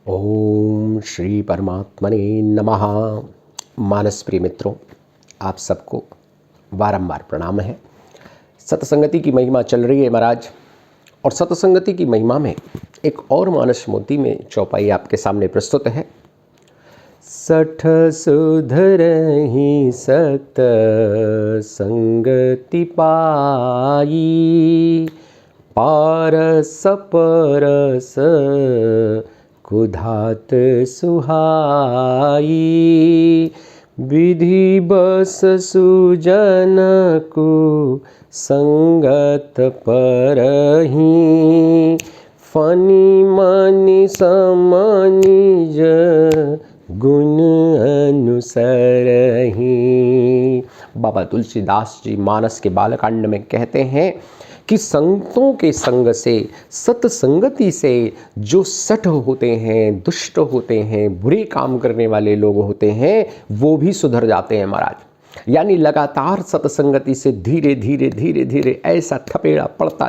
ओम श्री परमात्मने नमः। मानस प्रिय मित्रों, आप सबको बारंबार प्रणाम है। सत्संगति की महिमा चल रही है महाराज, और सत्संगति की महिमा में एक और मानस मोती में चौपाई आपके सामने प्रस्तुत है। सठ सुधरहि सत संगति पाई, पारस परस कुधात सुहाई, विधि बस सुजन को संगत परहि, फनि मनि समनिज गुण अनुसरहि। बाबा तुलसीदास जी मानस के बालकांड में कहते हैं कि संतों के संग से, सत्संगति से जो सठ होते हैं, दुष्ट होते हैं, बुरे काम करने वाले लोग होते हैं, वो भी सुधर जाते हैं महाराज। यानी लगातार सत्संगति से धीरे धीरे धीरे धीरे ऐसा थपेड़ा पड़ता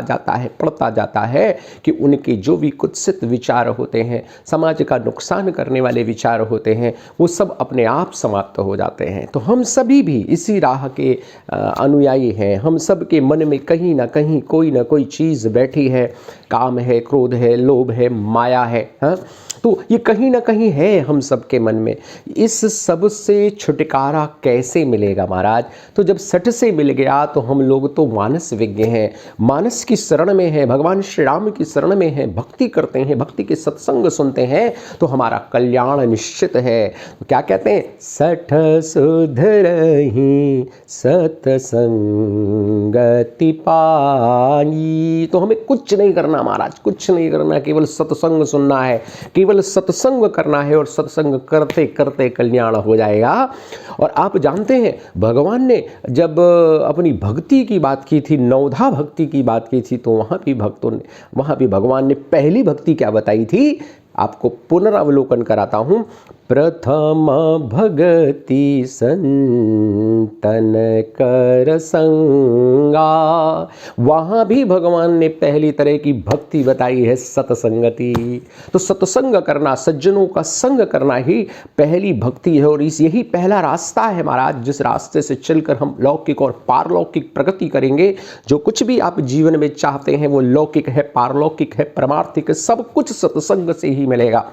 जाता है कि उनके जो भी कुत्सित विचार होते हैं, समाज का नुकसान करने वाले विचार होते हैं, वो सब अपने आप समाप्त हो जाते हैं। तो हम सभी भी इसी राह के अनुयायी हैं। हम सब के मन में कहीं ना कहीं कोई ना कोई चीज़ बैठी है। काम है, क्रोध है, लोभ है, माया है, हाँ? तो ये कहीं ना कहीं है हम सब के मन में। इस सब से छुटकारा कैसे मिलेगा महाराज? तो जब सठ से मिल गया तो हम लोग तो मानस विज्ञ हैं, मानस की शरण में हैं, भगवान श्री राम की शरण में हैं, भक्ति करते हैं, भक्ति के सत्संग सुनते हैं, तो हमारा कल्याण निश्चित है। तो क्या कहते हैं? सठ सुधरहि सतसंगति पाई। तो हमें कुछ नहीं करना महाराज, कुछ नहीं करना, केवल सत्संग सुनना है, केवल सत्संग करना है, और सत्संग करते करते कल्याण हो जाएगा। और आप जानते हैं, भगवान ने जब अपनी भक्ति की बात की थी, नवधा भक्ति की बात की थी, तो वहाँ भी भगवान ने पहली भक्ति क्या बताई थी? आपको पुनरावलोकन कराता हूँ। प्रथम भगति संतन कर संगा। वहाँ भी भगवान ने पहली तरह की भक्ति बताई है, सत्संगति। तो सत्संग करना, सज्जनों का संग करना ही पहली भक्ति है, और यही पहला रास्ता है महाराज, जिस रास्ते से चलकर हम लौकिक और पारलौकिक प्रगति करेंगे। जो कुछ भी आप जीवन में चाहते हैं वो लौकिक है, पारलौकिक है, परमार्थिक है, सब कुछ सत्संग से ही मिलेगा।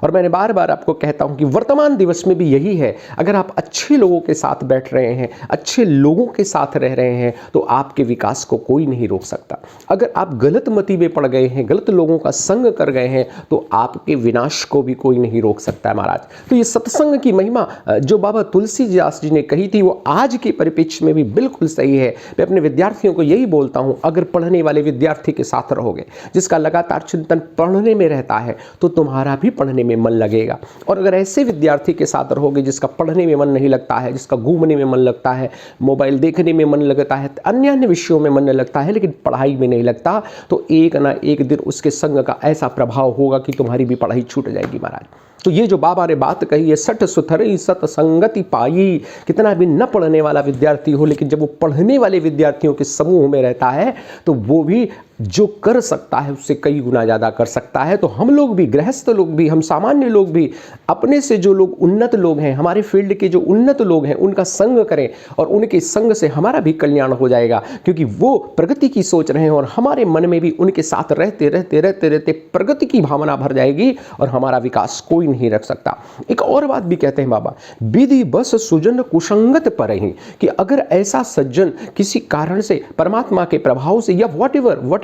और मैंने बार बार आपको कहता हूं कि वर्तमान दिवस में भी यही है। अगर आप अच्छे लोगों के साथ बैठ रहे हैं, अच्छे लोगों के साथ रह रहे हैं, तो आपके विकास को कोई नहीं रोक सकता। अगर आप गलत मति में पड़ गए हैं, गलत लोगों का संग कर गए हैं, तो आपके विनाश को भी कोई नहीं रोक सकता है महाराज। तो ये सत्संग की महिमा जो बाबा तुलसीदास जी ने कही थी, वो आज के परिप्रेक्ष्य में भी बिल्कुल सही है। मैं अपने विद्यार्थियों को यही बोलता हूँ, अगर पढ़ने वाले विद्यार्थी के साथ रहोगे, जिसका लगातार चिंतन पढ़ने में रहता है, तो तुम्हारा भी पढ़ने में मन लगेगा। और अगर ऐसे विद्यार्थी के साथ रहोगे जिसका पढ़ने में मन नहीं लगता है, जिसका घूमने में मन लगता है, मोबाइल देखने में मन लगता है, अन्य अन्य विषयों में मन लगता है, लेकिन पढ़ाई में नहीं लगता, तो एक ना एक दिन उसके संग का ऐसा प्रभाव होगा कि तुम्हारी भी पढ़ाई छूट जाएगी महाराज। तो ये जो बाबा ने बात कही है, सठ सुधरहि सत्संगति पाई, कितना भी न पढ़ने वाला विद्यार्थी हो, लेकिन जब वो पढ़ने वाले विद्यार्थियों के समूह में रहता है, तो वो भी जो कर सकता है उससे कई गुना ज़्यादा कर सकता है। तो हम लोग भी, गृहस्थ लोग भी, हम सामान्य लोग भी, अपने से जो लोग उन्नत लोग हैं, हमारे फील्ड के जो उन्नत लोग हैं, उनका संग करें, और उनके संग से हमारा भी कल्याण हो जाएगा, क्योंकि वो प्रगति की सोच रहे हैं, और हमारे मन में भी उनके साथ रहते रहते रहते रहते प्रगति की भावना भर जाएगी, और हमारा विकास कोई नहीं रख सकता। एक और बात भी कहते हैं बाबा, विधि बस सुजन कुसंगत परहि, कि अगर ऐसा सज्जन किसी कारण से, परमात्मा के प्रभाव से, या वॉट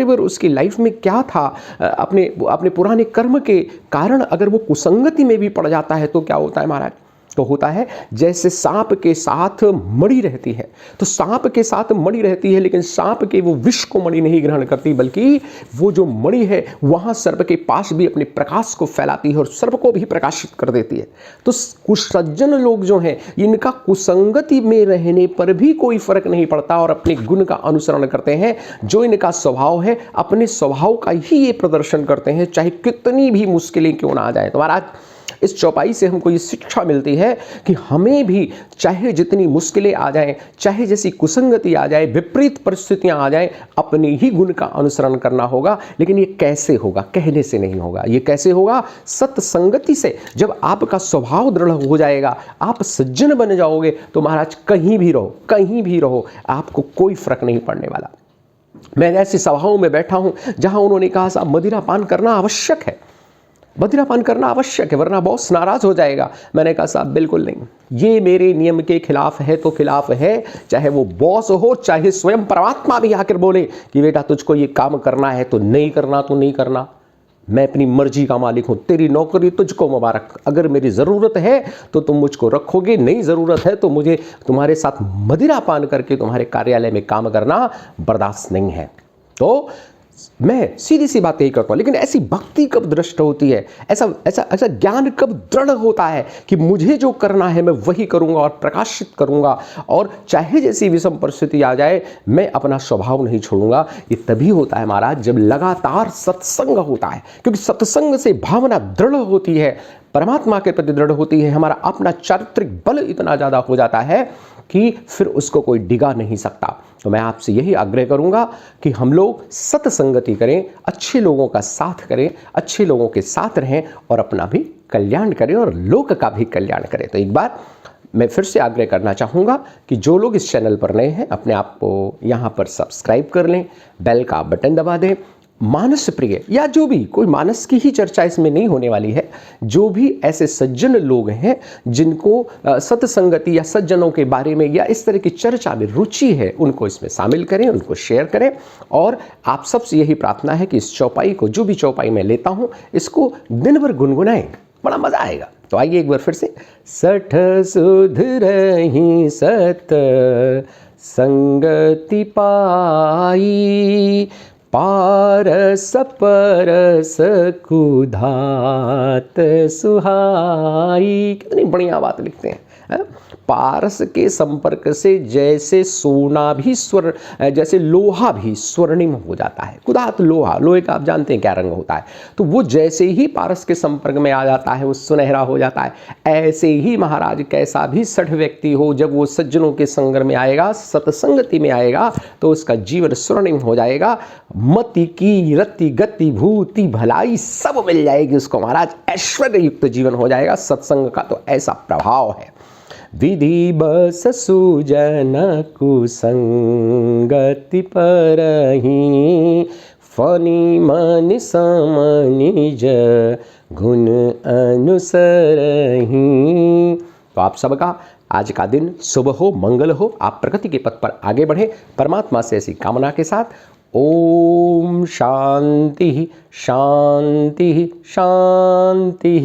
एवर उसकी लाइफ में क्या था, अपने पुराने कर्म के कारण अगर वो कुसंगति में भी पड़ जाता है, तो क्या होता है महाराज? तो होता है जैसे सांप के साथ मणि रहती है। तो सांप के साथ मणि रहती है, लेकिन सांप के वो विष को मणि नहीं ग्रहण करती, बल्कि वो जो मणि है वहाँ सर्प के पास भी अपने प्रकाश को फैलाती है और सर्प को भी प्रकाशित कर देती है। तो कुसज्जन लोग जो हैं, इनका कुसंगति में रहने पर भी कोई फर्क नहीं पड़ता, और अपने गुण का अनुसरण करते हैं। जो इनका स्वभाव है, अपने स्वभाव का ही ये प्रदर्शन करते हैं, चाहे कितनी भी मुश्किलें क्यों ना आ जाए। तो महाराज इस चौपाई से हमको ये शिक्षा मिलती है कि हमें भी चाहे जितनी मुश्किलें आ जाएं, चाहे जैसी कुसंगति आ जाए, विपरीत परिस्थितियां आ जाएं, अपने ही गुण का अनुसरण करना होगा। लेकिन ये कैसे होगा? कहने से नहीं होगा। ये कैसे होगा? सत्संगति से। जब आपका स्वभाव दृढ़ हो जाएगा, आप सज्जन बन जाओगे, तो महाराज कहीं भी रहो, कहीं भी रहो, आपको कोई फर्क नहीं पड़ने वाला। मैं ऐसी सभाओं में बैठा हूं जहां उन्होंने कहा साहब मदिरा पान करना आवश्यक है, मदिरा पान करना आवश्यक है, वरना बॉस नाराज हो जाएगा। मैंने कहा साहब बिल्कुल नहीं, ये मेरे नियम के खिलाफ है तो खिलाफ है, चाहे वो बॉस हो, चाहे स्वयं परमात्मा भी आकर बोले कि बेटा तुझको ये काम करना है तो नहीं करना, तो नहीं करना। मैं अपनी मर्जी का मालिक हूं, तेरी नौकरी तुझको मुबारक। अगर मेरी ज़रूरत है तो तुम मुझको रखोगे, नहीं ज़रूरत है तो मुझे तुम्हारे साथ मदिरा पान करके तुम्हारे कार्यालय में काम करना बर्दाश्त नहीं है। तो मैं सीधी सी बात यही करता हूं। लेकिन ऐसी भक्ति कब दृष्ट होती है, ऐसा ज्ञान कब दृढ़ होता है कि मुझे जो करना है मैं वही करूंगा और प्रकाशित करूंगा, और चाहे जैसी विषम परिस्थिति आ जाए मैं अपना स्वभाव नहीं छोड़ूंगा। ये तभी होता है महाराज जब लगातार सत्संग होता है, क्योंकि सत्संग से भावना दृढ़ होती है, परमात्मा के प्रति दृढ़ होती है, हमारा अपना चारित्रिक बल इतना ज़्यादा हो जाता है कि फिर उसको कोई डिगा नहीं सकता। तो मैं आपसे यही आग्रह करूंगा कि हम लोग सत्संगति करें, अच्छे लोगों का साथ करें, अच्छे लोगों के साथ रहें और अपना भी कल्याण करें और लोक का भी कल्याण करें। तो एक बार मैं फिर से आग्रह करना चाहूँगा कि जो लोग इस चैनल पर नए हैं अपने आप को यहाँ पर सब्सक्राइब कर लें, बेल का बटन दबा दें। मानस प्रिय या जो भी, कोई मानस की ही चर्चा इसमें नहीं होने वाली है, जो भी ऐसे सज्जन लोग हैं जिनको सत्संगति या सज्जनों के बारे में या इस तरह की चर्चा में रुचि है, उनको इसमें शामिल करें, उनको शेयर करें। और आप सबसे यही प्रार्थना है कि इस चौपाई को, जो भी चौपाई मैं लेता हूँ, इसको दिन भर गुनगुनाएं, बड़ा मजा आएगा। तो आइए एक बार फिर से। सठ सुध रही सत संगति पाई, पारस परस कुधात सुहाई। कितनी बढ़िया बात लिखते हैं। पारस के संपर्क से जैसे सोना भी जैसे लोहा भी स्वर्णिम हो जाता है। कुदात लोहा, लोहे का आप जानते हैं क्या रंग होता है, तो वो जैसे ही पारस के संपर्क में आ जाता है वो सुनहरा हो जाता है। ऐसे ही महाराज कैसा भी सठ व्यक्ति हो, जब वो सज्जनों के संग में आएगा, सत्संगति में आएगा, तो उसका जीवन स्वर्णिम हो जाएगा। मति की रति गति भूति भलाई सब मिल जाएगी उसको महाराज, ऐश्वर्य युक्त जीवन हो जाएगा। सत्संग का तो ऐसा प्रभाव है। विधि बस सुजन कुसंगति परहि, फनि मनि सम निज गुण अनुसरहि। तो आप सबका आज का दिन शुभ हो, मंगल हो, आप प्रगति के पथ पर आगे बढ़ें, परमात्मा से ऐसी कामना के साथ। ओम शांति शांति शांति।